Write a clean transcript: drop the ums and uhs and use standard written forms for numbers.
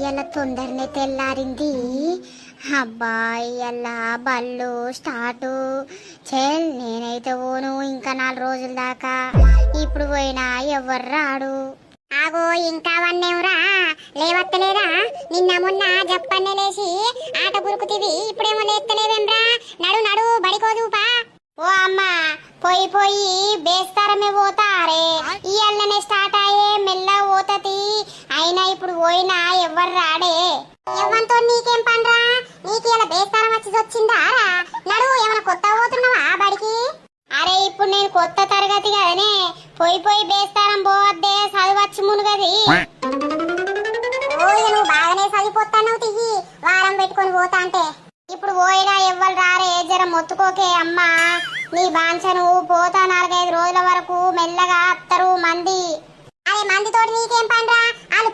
ఇలా తొందరనే తెల్లారింది. అబ్బాయి అలా బళ్ళు స్టార్టు చెల్. నేనైతే పోను ఇంకా 4 రోజుల దాకా. ఇప్పుడు పోయినా ఎవ్వరు రాడు. ఆగో ఇంకా వన్నేవురా లేవత్తలేదా? నిన్న మొన్న జప్పన్నే లేచి ఆట గురుకుతివి, ఇప్పుడేమో లేస్తలేవేమ్రా? నడు నడు బడికోదూపా. ఓ అమ్మా పోయి పోయి బేస్తారమే పోతారే. ఈ అల్లనే స్టార్ట్ అయ్యే మెల్ల పోతది. అయినా ఇప్పుడు పోయినా ఎవ్వరు రాడే. ఎవ్వంతో నీకేం పనిరా? నీకు ఇలా బేస్తారం వచ్చిందా? నడు ఏమైనా కొత్త పోతున్నావా బడికి? అరే ఇప్పుడు నేను కొత్త తరగతి కదనే. పోయి పోయి బేస్తారం పోవద్దే, చదువచ్చు మునుగది. నువ్వు బాగానే చదివిపోతావు తియ్యి, వారం పెట్టుకొని పోతా అంటే. ఇప్పుడు పోయినా ఎవ్వరు రారే, జర మొత్తుకోకే అమ్మా. నీ బాంచను పోతా 4-5 రోజుల వరకు మెల్లగా అత్తరు మంది. అరే మందితోటి నీకేం పనిరా? వాళ్ళు